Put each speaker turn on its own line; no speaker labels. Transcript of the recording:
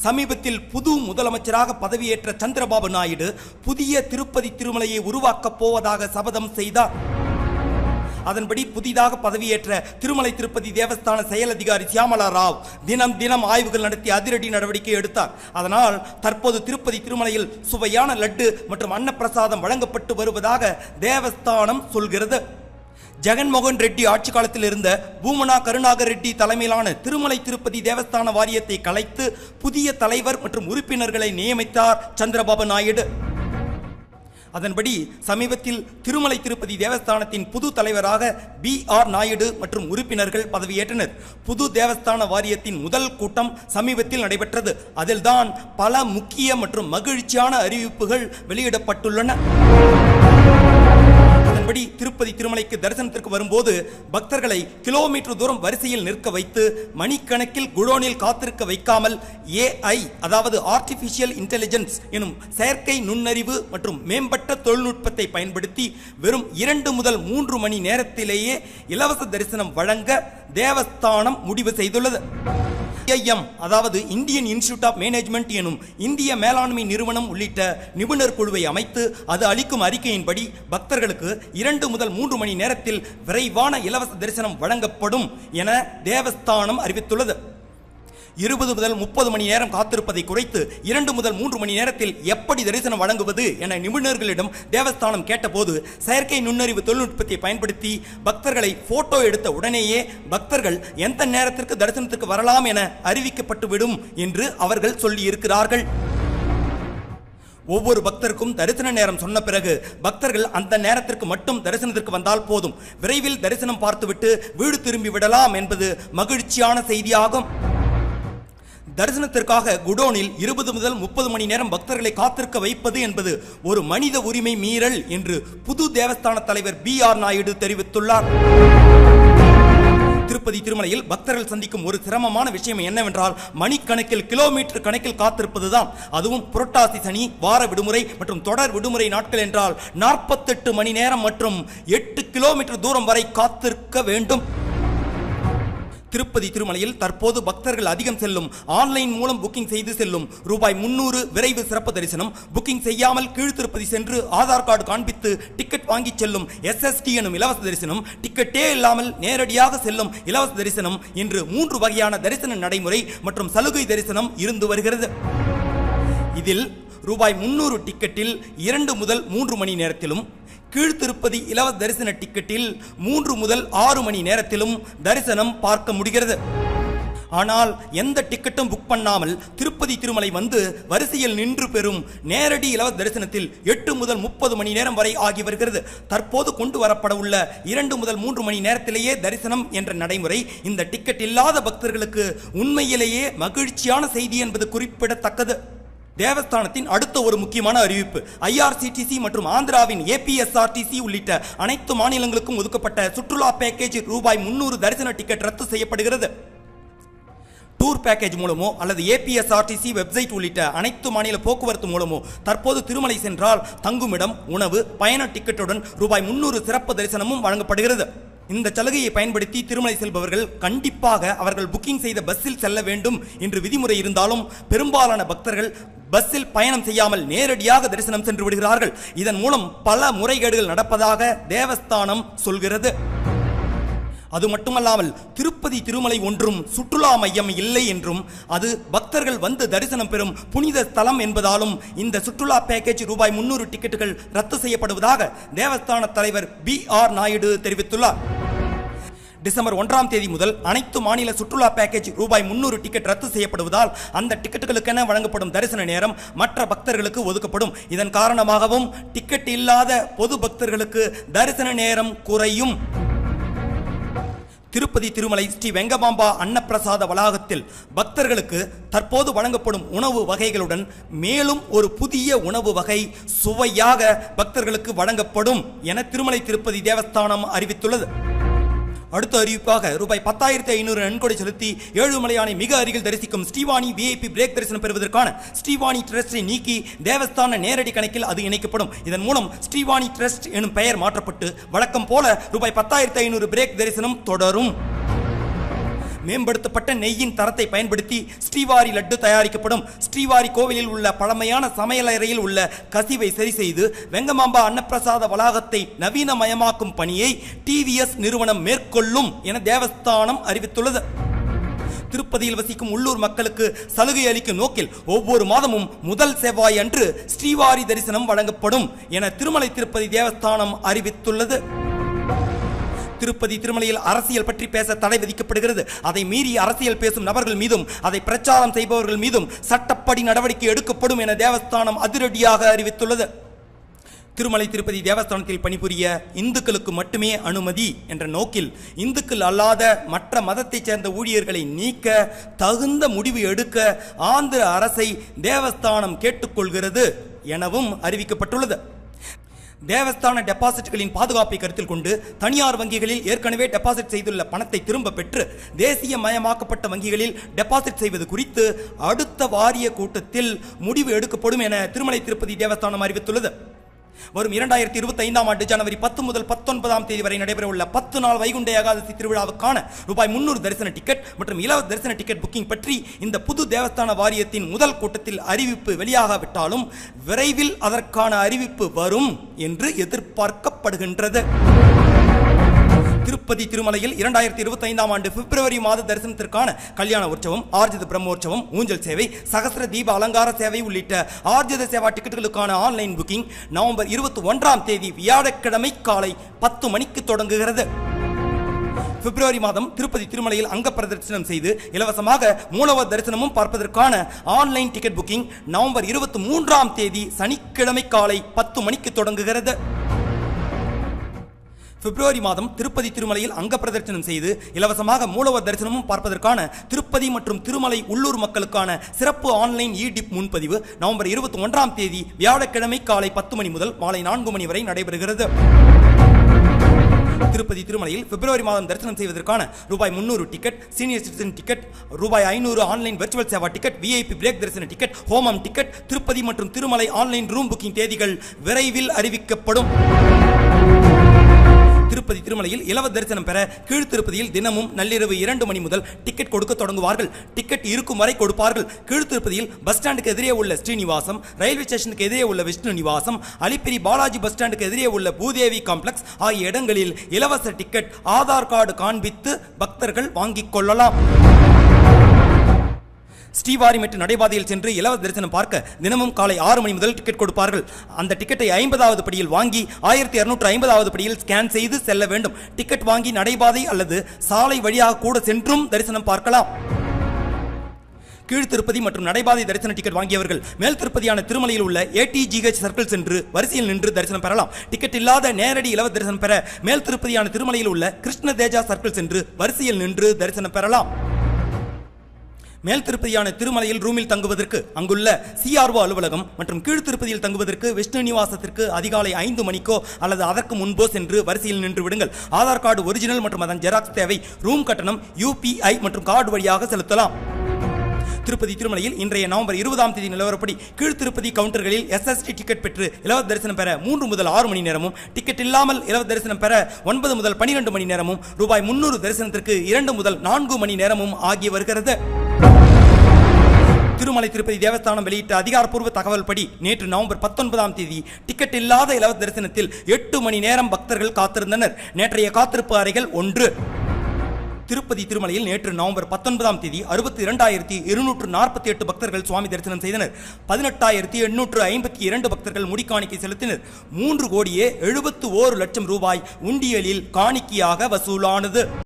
சமீபத்தில் புது முதலமைச்சராக பதவியேற்ற சந்திரபாபு நாயுடு புதிய திருப்பதி திருமலையை உருவாக்கப் போவதாக சபதம் செய்தார். அதன்படி புதிதாக பதவியேற்ற திருமலை திருப்பதி தேவஸ்தான செயல் அதிகாரி சியாமலா ராவ் தினம் ஆய்வுகள் நடத்தி அதிரடி நடவடிக்கை எடுத்தார். அதனால் தற்போது திருப்பதி திருமலையில் சுவையான லட்டு மற்றும் அன்னப்பிரசாதம் வழங்கப்பட்டு வருவதாக தேவஸ்தானம் சொல்கிறது. ஜெகன்மோகன் ரெட்டி ஆட்சி காலத்தில் இருந்த பூமனா கருணாகர் ரெட்டி தலைமையிலான திருமலை திருப்பதி தேவஸ்தான வாரியத்தை கலைத்து புதிய தலைவர் மற்றும் உறுப்பினர்களை நியமித்தார் சந்திரபாபு நாயுடு. அதன்படி சமீபத்தில் திருமலை திருப்பதி தேவஸ்தானத்தின் புது தலைவராக B.R. நாயுடு மற்றும் உறுப்பினர்கள் பதவியேற்றனர். புது தேவஸ்தான வாரியத்தின் முதல் கூட்டம் சமீபத்தில் நடைபெற்றது. அதில்தான் பல முக்கிய மற்றும் மகிழ்ச்சியான அறிவிப்புகள் வெளியிடப்பட்டுள்ளன. அதன்படி திருப்பதி திருமலைக்கு தரிசனத்திற்கு வரும்போது பக்தர்களை கிலோமீட்டர் தூரம் வரிசையில் நிற்க வைத்து மணிக்கணக்கில் குடோனில் காத்திருக்க வைக்காமல் AI, அதாவது ஆர்டிபிஷியல் இன்டெலிஜென்ஸ் எனும் செயற்கை நுண்ணறிவு மற்றும் மேம்பட்ட தொழில்நுட்பத்தை பயன்படுத்தி வெறும் 2 முதல் 3 மணி நேரத்திலேயே இலவச தரிசனம் வழங்க தேவஸ்தானம் முடிவு செய்துள்ளது. IIM, அதாவது இந்தியன் இன்ஸ்டிடியூட் ஆஃப் மேனேஜ்மெண்ட் எனும் இந்திய மேலாண்மை நிறுவனம் உள்ளிட்ட நிபுணர் குழுவை அமைத்து அது அளிக்கும் அறிக்கையின்படி பக்தர்களுக்கு 2 முதல் 3 மணி நேரத்தில் விரைவான இலவச தரிசனம் வழங்கப்படும் என தேவஸ்தானம் அறிவித்துள்ளது. 20 முதல் 30 மணி நேரம் காத்திருப்பதை குறைத்து 2 முதல் 3 மணி நேரத்தில் எப்படி தரிசனம் வழங்குவது என நிபுணர்களிடம் தேவஸ்தானம் கேட்டபோது செயற்கை நுண்ணறிவு தொழில்நுட்பத்தை பயன்படுத்தி பக்தர்களை போட்டோ எடுத்த உடனேயே பக்தர்கள் எந்த நேரத்திற்கு தரிசனத்திற்கு வரலாம் என அறிவிக்கப்பட்டுவிடும் என்று அவர்கள் சொல்லியிருக்கிறார்கள். ஒவ்வொரு பக்தருக்கும் தரிசன நேரம் சொன்ன பிறகு பக்தர்கள் அந்த நேரத்திற்கு மட்டும் தரிசனத்திற்கு வந்தால் போதும். விரைவில் தரிசனம் பார்த்துவிட்டு வீடு திரும்பி விடலாம் என்பது மகிழ்ச்சியான செய்தியாகும். தரிசனத்திற்காக குடோனில் 20 முதல் 30 மணி நேரம் பக்தர்களை காத்திருக்க வைப்பது என்பது ஒரு மனித உரிமை மீறல் என்று புது தேவஸ்தான தலைவர் B.R. நாயுடு தெரிவித்துள்ளார். திருப்பதி திருமலையில் பக்தர்கள் சந்திக்கும் ஒரு சிரமமான விஷயம் என்னவென்றால் மணிக்கணக்கில் கிலோமீட்டர் கணக்கில் காத்திருப்பதுதான். அதுவும் புரட்டாசி சனி, வார விடுமுறை மற்றும் தொடர் விடுமுறை நாட்கள் என்றால் 48 மணி நேரம் மற்றும் 8 கிலோமீட்டர் தூரம் வரை காத்திருக்க வேண்டும். திருப்பதி திருமலையில் தற்போது பக்தர்கள் அதிகம் செல்லும் ஆன்லைன் மூலம் புக்கிங் செய்து செல்லும் ரூபாய் 300 விரைவு சிறப்பு தரிசனம், புக்கிங் செய்யாமல் கீழ் திருப்பதி சென்று ஆதார் கார்டு காண்பித்து டிக்கெட் வாங்கி செல்லும் SST எனும் இலவச தரிசனம், டிக்கெட்டே இல்லாமல் நேரடியாக செல்லும் இலவச தரிசனம் என்று 3 வகையான தரிசன நடைமுறை மற்றும் சலுகை தரிசனம் இருந்து வருகிறது. இதில் ரூபாய் 300 டிக்கெட்டில் 2 முதல் 3 மணி நேரத்திலும், கீழ் திருப்பதி இலவச தரிசன டிக்கெட்டில் 3 முதல் 6 மணி நேரத்திலும் தரிசனம் பார்க்க முடிகிறது. ஆனால் எந்த டிக்கெட்டும் புக் பண்ணாமல் திருப்பதி திருமலை வந்து வரிசையில் நின்று பெறும் நேரடி இலவச தரிசனத்தில் 8 முதல் 30 மணி நேரம் வரை ஆகி வருகிறது. தற்போது கொண்டு வரப்பட உள்ள 2 முதல் 3 மணி நேரத்திலேயே தரிசனம் என்ற நடைமுறை இந்த டிக்கெட் இல்லாத பக்தர்களுக்கு உண்மையிலேயே மகிழ்ச்சியான செய்தி என்பது குறிப்பிடத்தக்கது. தேவஸ்தானத்தின் அடுத்த ஒரு முக்கியமான அறிவிப்பு, IRCTC மற்றும் ஆந்திராவின் APSRTC உள்ளிட்ட அனைத்து மாநிலங்களுக்கும் ஒதுக்கப்பட்ட சுற்றுலா பேக்கேஜ் ரூபாய் 300 தரிசன டிக்கெட் ரத்து செய்யப்படுகிறது. டூர் பேக்கேஜ் மூலமோ அல்லது APSRTC வெப்சைட் உள்ளிட்ட அனைத்து மாநில போக்குவரத்து மூலமோ தற்போது திருமலை சென்றால் தங்குமிடம், உணவு, பயண டிக்கெட்டுடன் ரூபாய் 300 சிறப்பு தரிசனமும் வழங்கப்படுகிறது. இந்த சலுகையை பயன்படுத்தி திருமலை செல்பவர்கள் கண்டிப்பாக அவர்கள் புக்கிங் செய்த பஸ்ஸில் செல்ல வேண்டும் என்று விதிமுறை இருந்தாலும் பெரும்பாலான பக்தர்கள் பஸ்ஸில் பயணம் செய்யாமல் நேரடியாக தரிசனம் சென்று விடுகிறார்கள். இதன் மூலம் பல முறைகேடுகள் நடப்பதாக தேவஸ்தானம் சொல்கிறது. அது மட்டுமல்லாமல் திருப்பதி திருமலை ஒன்றும் சுற்றுலா மையம் இல்லை என்றும் அது பக்தர்கள் வந்து தரிசனம் பெறும் புனித ஸ்தலம் என்பதாலும் இந்த சுற்றுலா பேக்கேஜ் ரூபாய் 300 டிக்கெட்டுகள் ரத்து செய்யப்படுவதாக தேவஸ்தான தலைவர் B.R. நாயுடு தெரிவித்துள்ளார். டிசம்பர் 1ஆம் தேதி முதல் அனைத்து மாநில சுற்றுலா பேக்கேஜ் ரூபாய் 300 டிக்கெட் ரத்து செய்யப்படுவதால் அந்த டிக்கெட்டுகளுக்கென வழங்கப்படும் தரிசன நேரம் மற்ற பக்தர்களுக்கு ஒதுக்கப்படும். இதன் காரணமாகவும் டிக்கெட் இல்லாத பொது பக்தர்களுக்கு தரிசன நேரம் குறையும். திருப்பதி திருமலை ஸ்ரீ வெங்கமாம்பா அன்னப்பிரசாத வளாகத்தில் பக்தர்களுக்கு தற்போது வழங்கப்படும் உணவு வகைகளுடன் மேலும் ஒரு புதிய உணவு வகை சுவையாக பக்தர்களுக்கு வழங்கப்படும் என திருமலை திருப்பதி தேவஸ்தானம் அறிவித்துள்ளது. அடுத்த அறிவிப்பாக ரூபாய் 10,500 நன்கொடை செலுத்தி ஏழுமலையானை மிக அருகில் தரிசிக்கும் ஸ்ரீவாணி VIP பிரேக் தரிசனம் பெறுவதற்கான ஸ்ரீவாணி ட்ரஸ்டை நீக்கி தேவஸ்தான நேரடி கணக்கில் அது இணைக்கப்படும். இதன் மூலம் ஸ்ரீவாணி ட்ரஸ்ட் எனும் பெயர் மாற்றப்பட்டு வழக்கம் போல ரூபாய் 10,500 பிரேக் தரிசனம் தொடரும். மேம்படுத்தப்பட்ட நெய்யின் தரத்தை பயன்படுத்தி ஸ்ரீவாரி லட்டு தயாரிக்கப்படும். ஸ்ரீவாரி கோவிலில் உள்ள பழமையான சமையலறையில் உள்ள கசிவை சரி செய்து வெங்கமாம்பா அன்னப்பிரசாத வளாகத்தை நவீனமயமாக்கும் பணியை டிவிஎஸ் நிறுவனம் மேற்கொள்ளும் என தேவஸ்தானம் அறிவித்துள்ளது. திருப்பதியில் வசிக்கும் உள்ளூர் மக்களுக்கு சலுகை அளிக்கும் நோக்கில் ஒவ்வொரு மாதமும் முதல் செவ்வாய் அன்று ஸ்ரீவாரி தரிசனம் வழங்கப்படும் என திருமலை திருப்பதி தேவஸ்தானம் அறிவித்துள்ளது. திருப்பதி திருமலையில் அரசியல் பற்றி பேச தடை விதிக்கப்படுகிறது. அதை மீறி அரசியல் பேசும் நபர்கள் மீதும் அதை பிரச்சாரம் செய்பவர்கள் மீதும் சட்டப்படி நடவடிக்கை எடுக்கப்படும் என தேவஸ்தானம் அதிரடியாக அறிவித்துள்ளது. திருமலை திருப்பதி தேவஸ்தானத்தில் பணிபுரிய இந்துக்களுக்கு மட்டுமே அனுமதி என்ற நோக்கில் இந்துக்கள் அல்லாத மற்ற மதத்தைச் சேர்ந்த ஊழியர்களை நீக்க தகுந்த முடிவு எடுக்க ஆந்திர அரசை தேவஸ்தானம் கேட்டுக்கொள்கிறது எனவும் அறிவிக்கப்பட்டுள்ளது. தேவஸ்தான டெபாசிட்களின் பாதுகாப்பை கருத்தில் கொண்டு தனியார் வங்கிகளில் ஏற்கனவே டெபாசிட் செய்துள்ள பணத்தை திரும்ப பெற்று தேசிய மயமாக்கப்பட்ட வங்கிகளில் டெபாசிட் செய்வது குறித்து அடுத்த வாரிய கூட்டத்தில் முடிவு எடுக்கப்படும் என திருமலை திருப்பதி தேவஸ்தானம் அறிவித்துள்ளது. வரும் 2025ஆம் ஆண்டு ஜனவரி 10 முதல் 19ஆம் தேதி வரை நடைபெறவுள்ள 10 நாள் வைகுண்ட ஏகாதசி திருவிழாவுக்கான ₹300 தரிசன டிக்கெட் மற்றும் இலவச தரிசன டிக்கெட் புக்கிங் பற்றி இந்த புது தேவஸ்தான வாரியத்தின் முதல் கூட்டத்தில் அறிவிப்பு வெளியாகாவிட்டாலும் விரைவில் அதற்கான அறிவிப்பு வரும் என்று எதிர்பார்க்கப்படுகின்றது. திருப்பதி திருமலையில் 2025ஆம் ஆண்டு பிப்ரவரி மாத தரிசனத்திற்கான கல்யாண உற்சவம், ஆர்ஜித பிரம்மோற்சவம், ஊஞ்சல் சேவை, சகஸ்ர தீப அலங்கார சேவை உள்ளிட்ட ஆர்ஜித சேவா டிக்கெட்டுகளுக்கான ஆன்லைன் புக்கிங் நவம்பர் 21ஆம் தேதி வியாழக்கிழமை காலை 10 மணிக்கு தொடங்குகிறது. பிப்ரவரி மாதம் திருப்பதி திருமலையில் அங்க பிரதர்சனம் செய்து இலவசமாக மூலவர் தரிசனமும் பார்ப்பதற்கான ஆன்லைன் டிக்கெட் புக்கிங் நவம்பர் 23ஆம் தேதி சனிக்கிழமை காலை 10 மணிக்கு தொடங்குகிறது. பிப்ரவரி மாதம் திருப்பதி திருமலையில் அங்க பிரதர்சனம் செய்து இலவசமாக மூலவர் தரிசனமும் பார்ப்பதற்கான திருப்பதி மற்றும் திருமலை உள்ளூர் மக்களுக்கான சிறப்பு ஆன்லைன் இ-டிப் முன்பதிவு நவம்பர் 21ஆம் தேதி வியாழக்கிழமை காலை 10 மணி முதல் மாலை 4 மணி வரை நடைபெறுகிறது. திருப்பதி திருமலையில் பிப்ரவரி மாதம் தரிசனம் செய்வதற்கான ₹300 ticket, senior citizen ticket, ₹500 online virtual Seva ticket, VIP break தரிசன டிக்கெட், ஹோமம் டிக்கெட், திருப்பதி மற்றும் திருமலை ஆன்லைன் ரூம் புக்கிங் தேதிகள் விரைவில் அறிவிக்கப்படும். திருப்பதி திருமலையில் இலவச தரிசனம் பெற கீழ் திருப்பதியில் தினமும் நள்ளிரவு 2 மணி முதல் டிக்கெட் கொடுக்க தொடங்குவார்கள். டிக்கெட் இருக்கும் வரை கொடுப்பார்கள். கீழ் திருப்பதியில் பஸ் ஸ்டாண்டுக்கு எதிரே உள்ள ஸ்ரீனிவாசம், ரயில்வே ஸ்டேஷனுக்கு எதிரே உள்ள விஷ்ணு நிவாசம், அலிப்பிரி பாலாஜி பஸ் ஸ்டாண்டுக்கு எதிரே உள்ள பூதேவி காம்ப்ளெக்ஸ் ஆகிய இடங்களில் இலவச டிக்கெட் ஆதார் கார்டு காண்பித்து பக்தர்கள் வாங்கிக் கொள்ளலாம். ஸ்ரீவாரி மற்றும் நடைபாதையில் சென்று இலவச தரிசனம் பார்க்க தினமும் காலை 6 மணி முதல் டிக்கெட் கொடுப்பார்கள். அந்த டிக்கெட்டை 50வது படியில் வாங்கி 1250வது படியில் ஸ்கேன் செய்து செல்ல வேண்டும். டிக்கெட் வாங்கி நடைபாதை அல்லது சாலை வழியாக கூட சென்றும் தரிசனம் பார்க்கலாம். கீழ் திருப்பதி மற்றும் நடைபாதை தரிசன டிக்கெட் வாங்கியவர்கள் மேல் திருப்பதியான திருமலையில் உள்ள ATGH சர்க்கிள் சென்று வரிசையில் நின்று தரிசனம் பெறலாம். டிக்கெட் இல்லாத நேரடி இலவச தரிசனம் பெற மேல் திருப்பதியான திருமலையில் உள்ள கிருஷ்ண தேஜா சர்க்கிள் சென்று வரிசையில் நின்று தரிசனம் பெறலாம். மேல் திருப்பதியான திருமலையில் ரூமில் தங்குவதற்கு அங்குள்ள CRO அலுவலகம் மற்றும் கீழ் திருப்பதியில் தங்குவதற்கு விஷ்ணு நிவாசத்திற்கு அதிகாலை 5 மணிக்கோ அல்லது அதற்கு முன்போ சென்று வரிசையில் நின்று விடுங்கள். ஆதார் கார்டு ஒரிஜினல் மற்றும் அதன் ஜெராக்ஸ் தேவை. ரூம் கட்டணம் UPI மற்றும் கார்டு வழியாக செலுத்தலாம். திருப்பதி திருமலையில் இன்றைய நவம்பர் 20ஆம் தேதி நிலவரப்படி கீழ் திருப்பதி கவுண்டர்களில் SST டிக்கெட் பெற்று இலவச தரிசனம் பெற 3 முதல் 6 மணி நேரமும், டிக்கெட் இல்லாமல் இலவச தரிசனம் பெற 9 முதல் 12 மணி நேரமும், ₹300 தரிசனத்திற்கு 2 முதல் 4 மணி நேரமும் ஆகி வருகிறது. திருமலை திருப்பதி தேவஸ்தானம் வெளியிட்ட அதிகாரப்பூர்வ தகவல் படி நேற்று நவம்பர் 19ஆம் தேதி டிக்கெட் இல்லாத இலவச தரிசனத்தில் 8 மணி நேரம் பக்தர்கள் காத்திருந்தனர். நேற்றைய காத்திருப்பு அறைகள் 1. திருப்பதி திருமலையில் நேற்று நவம்பர் 19ஆம் தேதி 62,248 பக்தர்கள் சுவாமி தரிசனம் செய்தனர். 18,852 பக்தர்கள் முடிக்காணிக்கை செலுத்தினர். ₹3,71,00,000 உண்டியலில் காணிக்கையாக வசூலானது.